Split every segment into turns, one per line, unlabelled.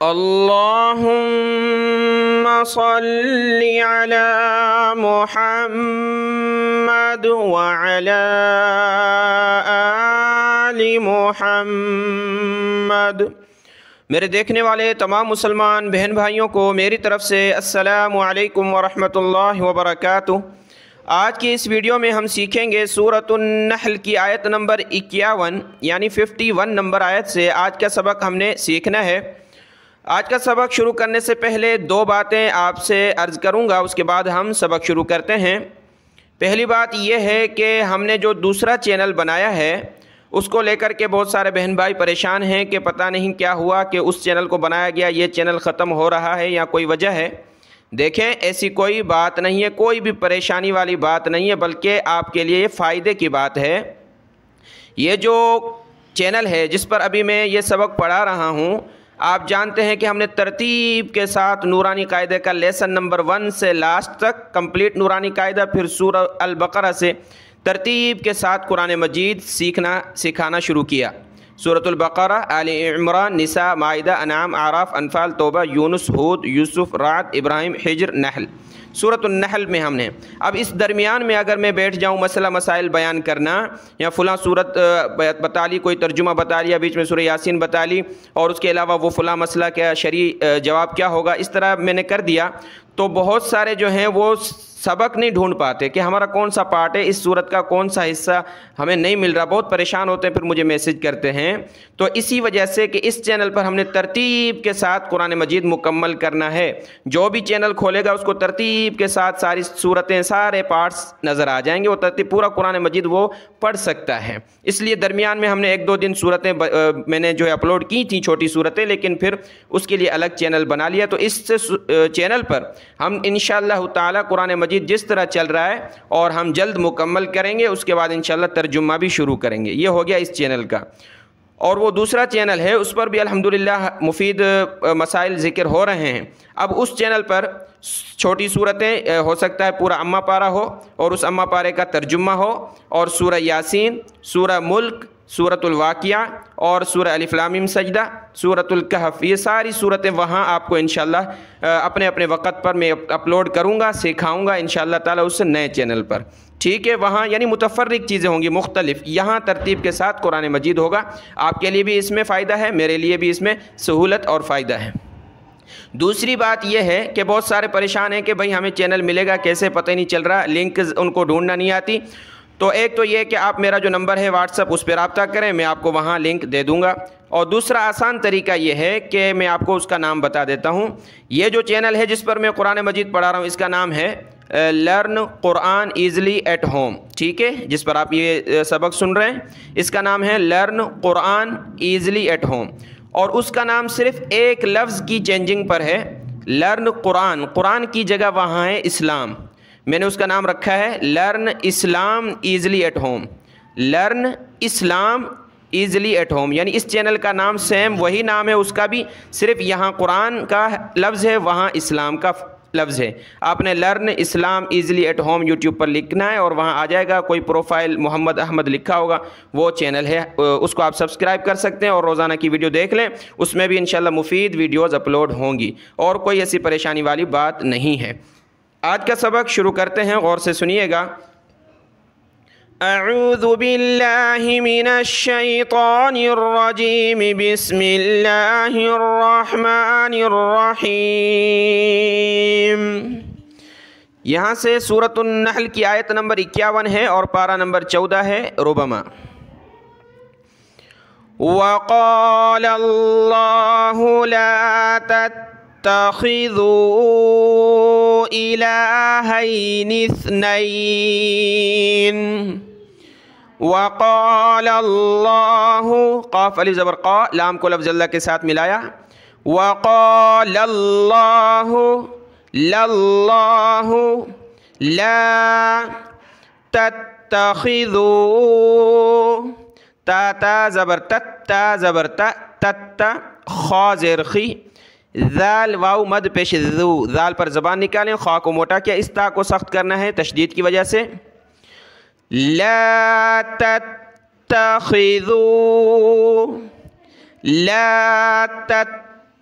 اللہم صلی علی محمد وعلی آل محمد۔ میرے دیکھنے والے تمام مسلمان بہن بھائیوں کو میری طرف سے السلام علیکم ورحمۃ اللہ وبرکاتہ۔ آج کی اس ویڈیو میں ہم سیکھیں گے سورۃ النحل کی آیت نمبر 51 یعنی 51 نمبر آیت سے آج کا سبق ہم نے سیکھنا ہے۔ آج کا سبق شروع کرنے سے پہلے دو باتیں آپ سے عرض کروں گا، اس کے بعد ہم سبق شروع کرتے ہیں۔ پہلی بات یہ ہے کہ ہم نے جو دوسرا چینل بنایا ہے اس کو لے کر کے بہت سارے بہن بھائی پریشان ہیں کہ پتہ نہیں کیا ہوا کہ اس چینل کو بنایا گیا، یہ چینل ختم ہو رہا ہے یا کوئی وجہ ہے۔ دیکھیں، ایسی کوئی بات نہیں ہے، کوئی بھی پریشانی والی بات نہیں ہے، بلکہ آپ کے لیے فائدے کی بات ہے۔ یہ جو چینل ہے جس پر ابھی میں یہ سبق پڑھا رہا ہوں، آپ جانتے ہیں کہ ہم نے ترتیب کے ساتھ نورانی قاعدے کا لیسن نمبر 1 سے لاسٹ تک کمپلیٹ نورانی قاعدہ، پھر سورہ البقرہ سے ترتیب کے ساتھ قرآن مجید سکھانا شروع کیا۔ سورۃ البقرہ، آل عمران، نساء، مائدہ، انعام، اعراف، انفال، توبہ، یونس، ہود، یوسف، رعد، ابراہیم، حجر، نحل۔ سورۃ النحل میں ہم نے اب اس درمیان میں اگر میں بیٹھ جاؤں مسئلہ مسائل بیان کرنا، یا فلاں سورت بتا لی، کوئی ترجمہ بتا لیا، بیچ میں سورہ یاسین بتا لی، اور اس کے علاوہ وہ فلاں مسئلہ کیا شرعی جواب کیا ہوگا، اس طرح میں نے کر دیا تو بہت سارے جو ہیں وہ سبق نہیں ڈھونڈ پاتے کہ ہمارا کون سا پارٹ ہے، اس صورت کا کون سا حصہ ہمیں نہیں مل رہا، بہت پریشان ہوتے ہیں، پھر مجھے میسج کرتے ہیں۔ تو اسی وجہ سے کہ اس چینل پر ہم نے ترتیب کے ساتھ قرآن مجید مکمل کرنا ہے، جو بھی چینل کھولے گا اس کو ترتیب کے ساتھ ساری صورتیں، سارے پارٹس نظر آ جائیں گے، وہ ترتیب پورا قرآن مجید وہ پڑھ سکتا ہے۔ اس لیے درمیان میں ہم نے 1-2 دن صورتیں میں نے جو ہے اپلوڈ کی تھیں، چھوٹی صورتیں، لیکن پھر اس کے لیے الگ چینل بنا لیا۔ تو اس چینل پر ہم انشاءاللہ تعالی قرآن مجید جس طرح چل رہا ہے اور ہم جلد مکمل کریں گے، اس کے بعد انشاءاللہ ترجمہ بھی شروع کریں گے۔ یہ ہو گیا اس چینل کا۔ اور وہ دوسرا چینل ہے، اس پر بھی الحمدللہ مفید مسائل ذکر ہو رہے ہیں۔ اب اس چینل پر چھوٹی صورتیں، ہو سکتا ہے پورا امہ پارہ ہو اور اس امہ پارے کا ترجمہ ہو، اور سورہ یاسین، سورہ ملک، سورۃ الواقعہ اور سورہ الف لام میم سجدہ، سورۃ الکہف، یہ ساری صورتیں وہاں آپ کو انشاءاللہ اپنے اپنے وقت پر میں اپلوڈ کروں گا، سکھاؤں گا انشاءاللہ تعالی اس نئے چینل پر۔ ٹھیک ہے، وہاں یعنی متفرق چیزیں ہوں گی، مختلف، یہاں ترتیب کے ساتھ قرآن مجید ہوگا۔ آپ کے لیے بھی اس میں فائدہ ہے، میرے لیے بھی اس میں سہولت اور فائدہ ہے۔ دوسری بات یہ ہے کہ بہت سارے پریشان ہیں کہ بھائی ہمیں چینل ملے گا کیسے، پتہ نہیں چل رہا، لنک ان کو ڈھونڈنا نہیں آتی۔ تو ایک تو یہ کہ آپ میرا جو نمبر ہے واٹس ایپ، اس پہ رابطہ کریں، میں آپ کو وہاں لنک دے دوں گا۔ اور دوسرا آسان طریقہ یہ ہے کہ میں آپ کو اس کا نام بتا دیتا ہوں۔ یہ جو چینل ہے جس پر میں قرآن مجید پڑھا رہا ہوں، اس کا نام ہے learn Quran easily at home, ٹھیک ہے، جس پر آپ یہ سبق سن رہے ہیں، اس کا نام ہے learn Quran easily at home. اور اس کا نام صرف ایک لفظ کی چینجنگ پر ہے، لرن قرآن، قرآن کی جگہ وہاں ہے اسلام، میں نے اس کا نام رکھا ہے learn Islam easily at home, learn Islam easily at home, یعنی اس چینل کا نام سیم وہی نام ہے اس کا بھی، صرف یہاں قرآن کا لفظ ہے، وہاں اسلام کا لفظ ہے۔ آپ نے learn Islam easily at home YouTube پر لکھنا ہے اور وہاں آ جائے گا، کوئی پروفائل محمد احمد لکھا ہوگا، وہ چینل ہے، اس کو آپ سبسکرائب کر سکتے ہیں اور روزانہ کی ویڈیو دیکھ لیں، اس میں بھی انشاءاللہ مفید ویڈیوز اپلوڈ ہوں گی، اور کوئی ایسی پریشانی والی بات نہیں ہے۔ آج کا سبق شروع کرتے ہیں، غور سے سنیے گا۔ اعوذ باللہ من الشیطان الرجیم، بسم اللہ الرحمن الرحیم۔ یہاں سے سورۃ النحل کی آیت نمبر 51 ہے اور پارہ نمبر 14 ہے، ربما۔ وَقَالَ اللَّهُ لَا اتخذوا إلهين اثنين وقال اللہ، قاف علی زبر قا، لام کو لفظ اللہ کے ساتھ ملایا، وقال اللہ للہ لا تتخذوا، تا تا زبر تا زبر تا خا زیر خی، ذال واو مد پیش ذو، ذال پر زبان نکالیں، خا کو موٹا کیا، اس تا کو سخت کرنا ہے تشدید کی وجہ سے، لا تتخذوا، لا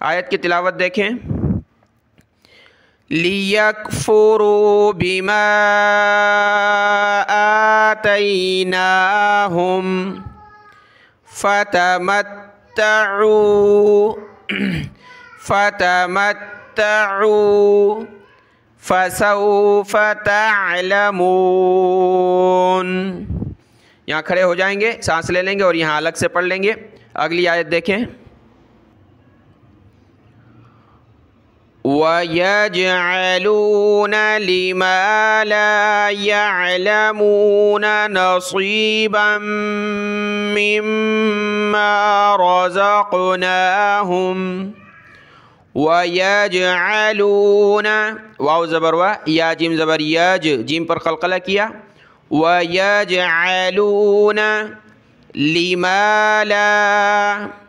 آیت کی تلاوت دیکھیں. لِيَكْفُرُوا بِمَا آتَيْنَاهُمْ فَتَمَتَّعُوا فَسَوْفَ تَعْلَمُونَ. یہاں کھڑے ہو جائیں گے, سانس لے لیں گے اور یہاں الگ سے پڑھ لیں گے. اگلی آیت دیکھیں. وَيَجْعَلُونَ لِمَا لَا يَعْلَمُونَ نَصِيبًا مِّمَّا رَزَقْنَاهُمْ. وَيَجْعَلُونَ واو زبر وا, یا جیم زبر یج, جیم پر قلقلہ کیا. وَيَجْعَلُونَ لِمَا لَا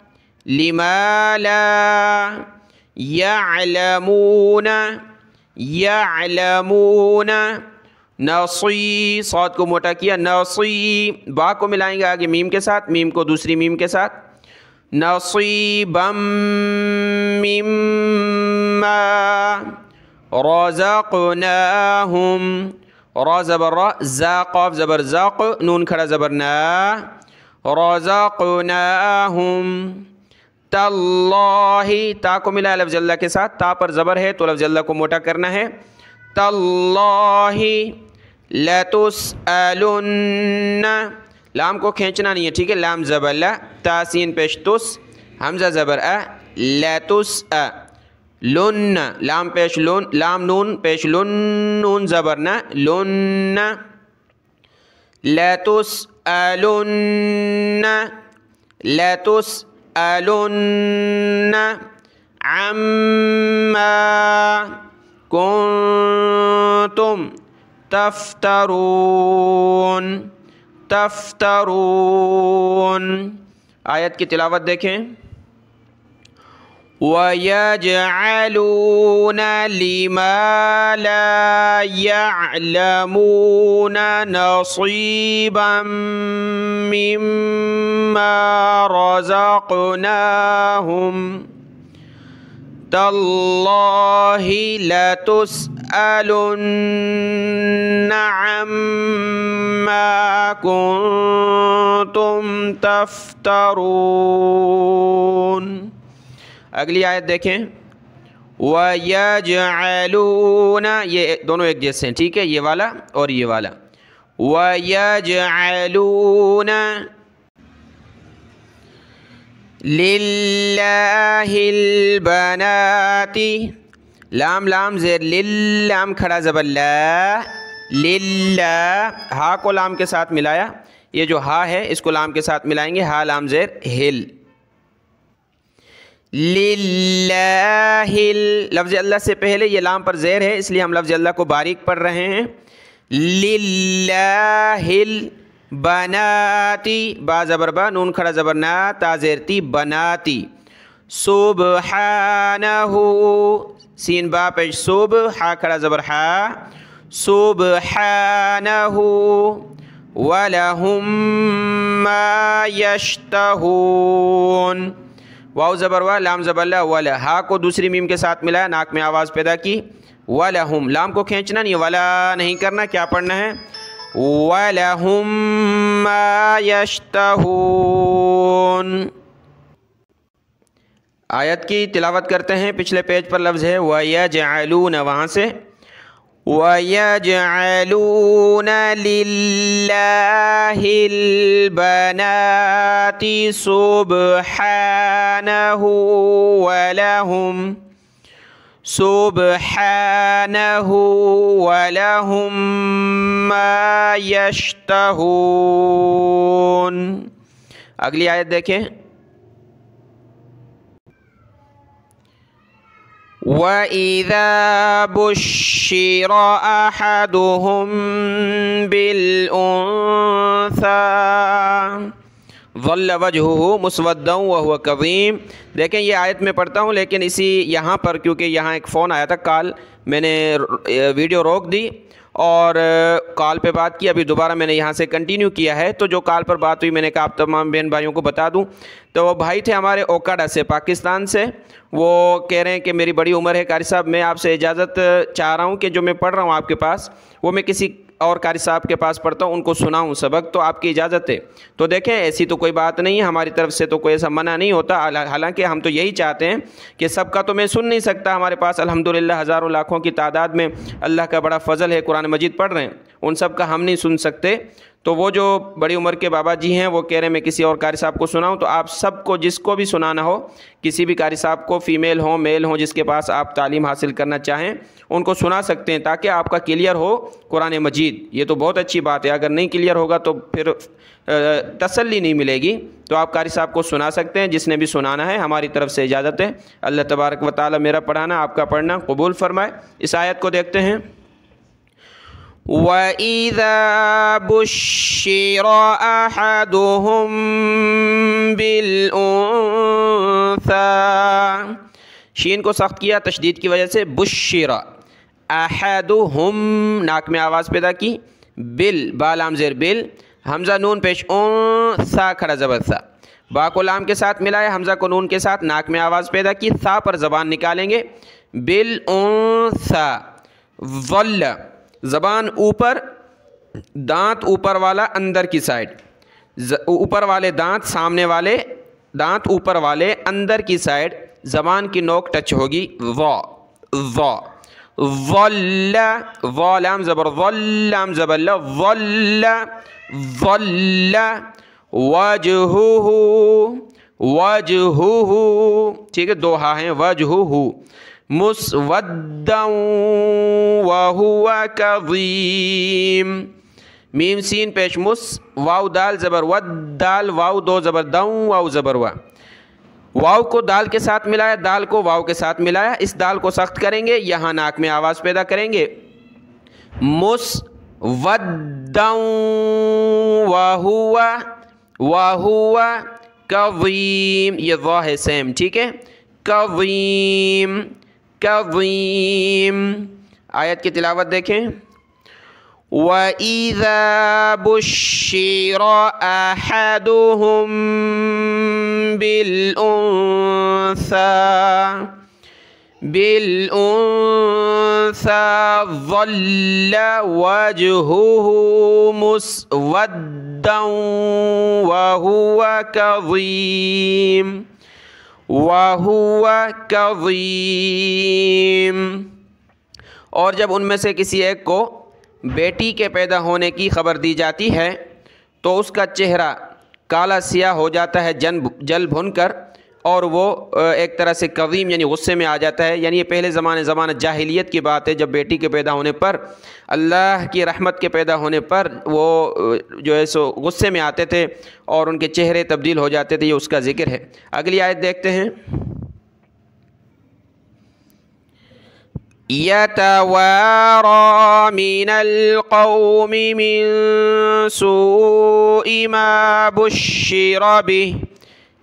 يَعْلَمُونَ نصی, صاد کو موٹا کیا, نصی, با کو ملائیں گے آگے میم کے ساتھ, میم کو دوسری میم کے ساتھ. نصیبا مما رزقناہم. را زبر را, زا قاف زبر زاق, نون کھڑا زبر نا, رزقناہم. تاللہ, تا کو ملا لفظ اللہ کے ساتھ, تا پر زبر ہے تو لفظ اللہ کو موٹا کرنا ہے. تاللہ لتسألن, لام کو کھینچنا نہیں ہے, ٹھیک ہے, لام زبر لا, تا سین پیش تس, حمزہ زبر لتسأ, لن, لام پیش لن, لام نون پیش لن, نون زبر نا, لن. لتسألن عما کنتم تفترون. آیت کی تلاوت دیکھیں. وَيَجْعَلُونَ لِمَا لَا يَعْلَمُونَ نَصِيبًا مِّمَّا رَزَقْنَاهُمْ تَاللَّهِ لَتُسْأَلُنَّ عَمَّا كُنتُمْ تَفْتَرُونَ. اگلی آیت دیکھیں. وَيَجْعَلُونَ, یہ دونوں ایک جیسے ہیں, ٹھیک ہے, یہ والا اور یہ والا. وَيَجْعَلُونَ لِلَّهِ الْبَنَاتِ, لام لام زیر, لام کھڑا زبر لا, للہ, ہا کو لام کے ساتھ ملایا, یہ جو ہا ہے اس کو لام کے ساتھ ملائیں گے, ہا لام زیر ہل. للہ, لفظ اللہ سے پہلے یہ لام پر زیر ہے, اس لیے ہم لفظ اللہ کو باریک پڑھ رہے ہیں. للہ البناتی, با زبر با, نون کھڑا زبر نا, تا زیر تی, بناتی. سبحانہ, سین با پیش سب, ہا کھڑا زبر ہا, سبحانہ. وَلَهُمْ مَا يَشْتَهُونَ, واو زبر وا, لام زبر لا, ولا, ہا کو دوسری میم کے ساتھ ملایا, ناک میں آواز پیدا کی. وَلَهُمْ, لام کو کھینچنا نہیں, ولا نہیں کرنا, کیا پڑھنا ہے. وَلَهُمْ مَا يَشْتَهُونَ. آیت کی تلاوت کرتے ہیں. پچھلے پیج پر لفظ ہے وَيَجْعَلُونَ, وہاں سے وَيَجْعَلُونَ لِلَّهِ الْبَنَاتِ سُبْحَانَهُ وَلَهُمْ مَا يَشْتَهُونَ. اگلی آیت دیکھیں. وَإِذَا بُشِّرَ أَحَدُهُم بِالْأُنثَىٰ ظَلَّ وَجْهُهُ مُسْوَدًّا وَهُوَ كَظِيمٌ. دیکھیں یہ آیت میں پڑھتا ہوں, لیکن اسی یہاں پر کیونکہ یہاں ایک فون آیا تھا, کال, میں نے ویڈیو روک دی اور کال پہ بات کی، ابھی دوبارہ میں نے یہاں سے کنٹینیو کیا ہے۔ تو جو کال پر بات ہوئی میں نے کہا آپ تمام بہن بھائیوں کو بتا دوں، تو وہ بھائی تھے ہمارے اوکاڈا سے، پاکستان سے۔ وہ کہہ رہے ہیں کہ میری بڑی عمر ہے قاری صاحب، میں آپ سے اجازت چاہ رہا ہوں کہ جو میں پڑھ رہا ہوں آپ کے پاس وہ میں کسی اور قاری صاحب کے پاس پڑھتا ہوں، ان کو سناؤں سبق، تو آپ کی اجازت ہے؟ تو دیکھیں ایسی تو کوئی بات نہیں ہے، ہماری طرف سے تو کوئی ایسا منع نہیں ہوتا، حالانکہ ہم تو یہی چاہتے ہیں کہ سب کا تو میں سن نہیں سکتا، ہمارے پاس الحمدللہ ہزاروں لاکھوں کی تعداد میں اللہ کا بڑا فضل ہے، قرآن مجید پڑھ رہے ہیں، ان سب کا ہم نہیں سن سکتے۔ تو وہ جو بڑی عمر کے بابا جی ہیں وہ کہہ رہے ہیں میں کسی اور قاری صاحب کو سناؤں، تو آپ سب کو جس کو بھی سنانا ہو، کسی بھی قاری صاحب کو، فیمیل ہوں میل ہوں، جس کے پاس آپ تعلیم حاصل کرنا چاہیں ان کو سنا سکتے ہیں، تاکہ آپ کا کلیئر ہو قرآن مجید۔ یہ تو بہت اچھی بات ہے، اگر نہیں کلیئر ہوگا تو پھر تسلی نہیں ملے گی، تو آپ قاری صاحب کو سنا سکتے ہیں، جس نے بھی سنانا ہے، ہماری طرف سے اجازت ہے۔ اللہ تبارک و تعالی میرا پڑھانا آپ کا پڑھنا قبول فرمائے۔ اس آیت کو دیکھتے ہیں۔ وَإِذَا بُشِّرَ أَحَدُهُم بِالْأُنثَىٰ، شین کو سخت کیا تشدید کی وجہ سے، بُشِّرَ أَحَدُهُم، ناک میں آواز پیدا کی، بِل، با لام زیر بِل، حمزہ نون پیش سا کھڑا زبر سا، با کو لام کے ساتھ ملایا، حمزہ کو نون کے ساتھ، ناک میں آواز پیدا کی، سا پر زبان نکالیں گے، بالانثیٰ، ظل، زبان اوپر، دانت اوپر والا اندر کی سائڈ، اوپر والے دانت، سامنے والے دانت اوپر والے اندر کی سائڈ، زبان کی نوک ٹچ ہوگی، ظل، ظ لام زبر ظل، لام زبر ل، ظل، ظل، وجہہ، وجہہ، ٹھیک ہے، دو ہاں ہیں، وجہہ، مسودا وہو کظیم، میم سین پیش مس، واو دال زبر ود، دال واو دو زبر دوں، واو زبر وا، واو کو دال کے ساتھ ملایا، دال کو واو کے ساتھ ملایا، اس دال کو سخت کریں گے، یہاں ناک میں آواز پیدا کریں گے، مسودا وہو کظیم، یہ وا ہے سیم، ٹھیک ہے، کظیم، کظیم۔ آیت کی تلاوت دیکھیں۔ وَإِذَا بُشِّرَ أَحَدُهُم بِالْأُنثَىٰ ظَلَّ وَجْهُهُ مُسْوَدًّا وَهُوَ كَظِيمٌ، وَهُوَ كَظِيمٌ۔ اور جب ان میں سے کسی ایک کو بیٹی کے پیدا ہونے کی خبر دی جاتی ہے تو اس کا چہرہ کالا سیاہ ہو جاتا ہے جل بھن کر، اور وہ ایک طرح سے قویم یعنی غصے میں آ جاتا ہے۔ یعنی یہ پہلے زمانہ جاہلیت کی بات ہے، جب بیٹی کے پیدا ہونے پر، اللہ کی رحمت کے پیدا ہونے پر وہ جو ہے سو غصے میں آتے تھے اور ان کے چہرے تبدیل ہو جاتے تھے، یہ اس کا ذکر ہے۔ اگلی آیت دیکھتے ہیں۔ يَتَوَارَى مِنَ الْقَوْمِ مِنْ سُوءِ مَا بُشِّرَ بِهِ،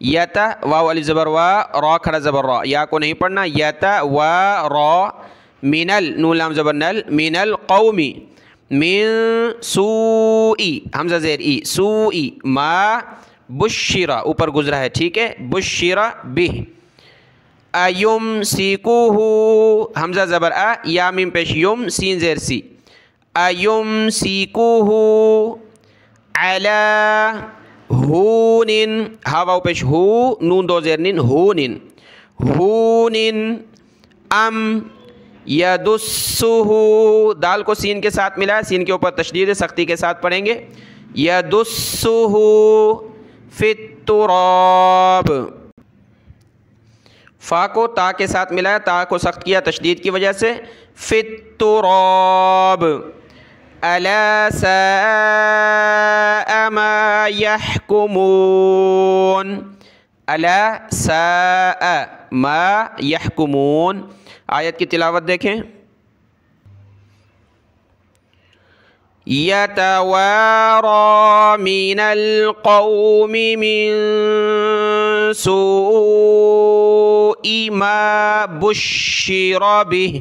یتا واو علی زبر وا، را کھڑا زبر را، یا کو نہیں پڑھنا، یتوارى من نون لام زبر نل، من القوم، من سوء حمزہ زیر ای، سوء ما بشر اوپر گزرا ہے، ٹھیک ہے، بشر بہ، ایمسکوہ حمزہ زبر ا، یا میم پیش یم سین زیر سی، ایمسکوہ علی ہون، ہا واو پیش ہو، نون دو زیر نین، ہون، ہون، ام یدسہ، دال کو سین کے ساتھ ملا، سین کے اوپر تشدید سختی کے ساتھ پڑھیں گے، یدسہ فی التراب، فا کو تا کے ساتھ ملایا، تا کو سخت کیا تشدید کی وجہ سے، فی التراب، الا ساء ما يحكمون، الا ساء ما يحكمون۔ آیت کی تلاوت دیکھیں۔ يَتَوَارَى مِنَ الْقَوْمِ مِنْ سُوءِ مَا بُشِّرَ بِهِ،